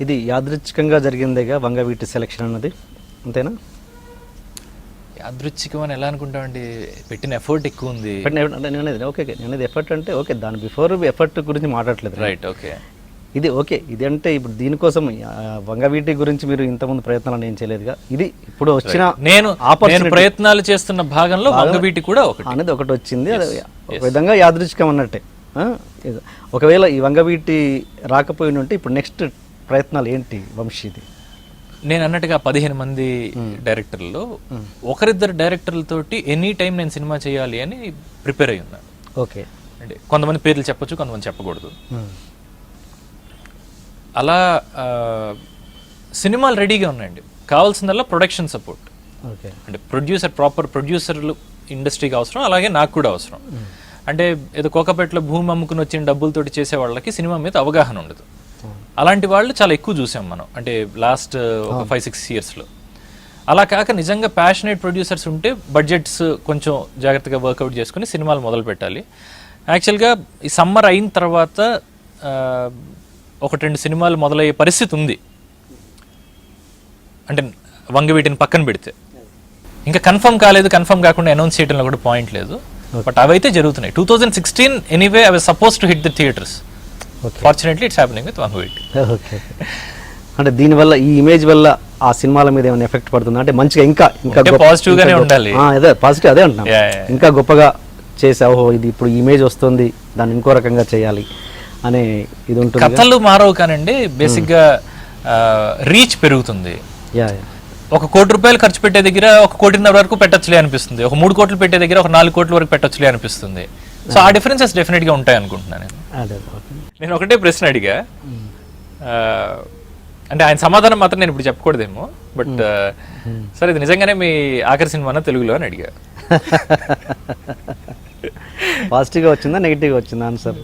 ఇది యాదృచ్ఛికంగా జరిగిందేగా వంగవీటి సెలక్షన్ అన్నది, అంతేనా? యాదృచ్ఛికం అని ఎలా అనుకుంటామండి, పెట్టిన ఎఫర్ట్ ఎక్కువ ఉంది. అంటే నేను ఓకే, నేను ఎఫర్ట్ అంటే ఓకే, దాని బిఫోర్ ఎఫర్ట్ గురించి మాట్లాడలేదు. Right, okay. ఇది ఓకే, ఇది అంటే ఇప్పుడు దీనికోసం వంగవీటి గురించి మీరు ఇంతకుముందు ప్రయత్నాలు ఏం చేయలేదుగా, ఇది ఇప్పుడు వచ్చిన నేను ప్రయత్నాలు చేస్తున్న భాగంలో వంగవీటి కూడా అనేది ఒకటి వచ్చింది. అది ఒక విధంగా యాదృచ్ఛికం అన్నట్టే. ఒకవేళ ఈ వంగవీటి రాకపోయిన ఉంటే ఇప్పుడు నెక్స్ట్ ప్రయత్నాలు ఏంటి వంశీది? నేను అన్నట్టుగా 15 మంది డైరెక్టర్లు, ఒకరిద్దరు డైరెక్టర్లతోటి ఎనీ టైం నేను సినిమా చేయాలి అని ప్రిపేర్ అయ్యి ఉన్నాను. ఓకే, అంటే కొంతమంది పేర్లు చెప్పొచ్చు, కొంతమంది చెప్పకూడదు. అలా సినిమాలు రెడీగా ఉన్నాయండి. కావాల్సిందల్లా ప్రొడక్షన్ సపోర్ట్. ఓకే, అంటే ప్రాపర్ ప్రొడ్యూసర్లు ఇండస్ట్రీకి అవసరం, అలాగే నాకు కూడా అవసరం. అంటే ఏదో కోకపేటలో భూమి అమ్ముకుని వచ్చిన డబ్బులతోటి చేసే వాళ్ళకి సినిమా మీద అవగాహన ఉండదు. అలాంటి వాళ్ళు చాలా ఎక్కువ చూసాం మనం, అంటే లాస్ట్ ఒక 5-6 ఇయర్స్లో. అలా కాక నిజంగా ప్యాషనేట్ ప్రొడ్యూసర్స్ ఉంటే బడ్జెట్స్ కొంచెం జాగ్రత్తగా వర్కౌట్ చేసుకుని సినిమాలు మొదలు పెట్టాలి. యాక్చువల్గా ఈ సమ్మర్ అయిన తర్వాత 1-2 సినిమాలు మొదలయ్యే పరిస్థితి ఉంది. అంటే వంగవీటిని పక్కన పెడితే ఇంకా కన్ఫర్మ్ కాలేదు, కన్ఫర్మ్ కాకుండా అనౌన్స్ చేయడంలో కూడా పాయింట్ లేదు. బట్ అవైతే జరుగుతున్నాయి. 2016 anyway I was suppose to hit the theatres. Fortunately it's happening with Vangaveeti. Okay, అంటే దీనివల్ల ఈ ఇమేజ్ వల్ల ఆ సినిమాల మీద ఏమైనా ఎఫెక్ట్ పడుతుంది అంటే మంచిగా ఇంకా పాజిటివ్ గానే ఉండాలి. అదే పాజిటివ్, అదే అంటున్నాను. ఇంకా గొప్పగా చేసావు, ఇది ఇప్పుడు ఇమేజ్ వస్తుంది, దాన్ని ఇంకో రకంగా చేయాలి అనే ఇది ఉంటుంది. కథలు మారవు కానండి, బేసిక్గా రీచ్ పెరుగుతుంది. 1 కోటి రూపాయలు ఖర్చు పెట్టే దగ్గర 1.5 కోటి వరకు పెట్టచ్చులే అనిపిస్తుంది. 3 కోట్లు పెట్టే దగ్గర 4 కోట్ల వరకు పెట్టచ్చులే అనిపిస్తుంది. సో ఆ డిఫరెన్సెస్ డెఫినెట్గా ఉంటాయి అనుకుంటున్నాను. నేను ఒకటే ప్రశ్న అడిగా, అంటే ఆయన సమాధానం మాత్రం నేను ఇప్పుడు చెప్పకూడదేమో, బట్ సరే ఇది నిజంగానే మీ ఆఖరి సినిమానా తెలుగులో అని అడిగా. పాజిటివ్గా వచ్చిందా నెగిటివ్గా వచ్చిందా ఆన్సర్?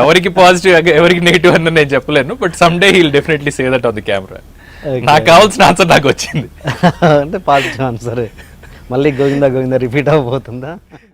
ఎవరికి పాజిటివ్ ఎవరికి నెగిటివ్ అని నేను చెప్పలేను, but some day he will definitely say that on the camera. నాకు కావాల్సిన ఆన్సర్ నాకు వచ్చింది. అంటే పాజిటివ్ ఆన్సర్ మళ్ళీ గోవిందా రిపీట్ అవ్వబోతుందా?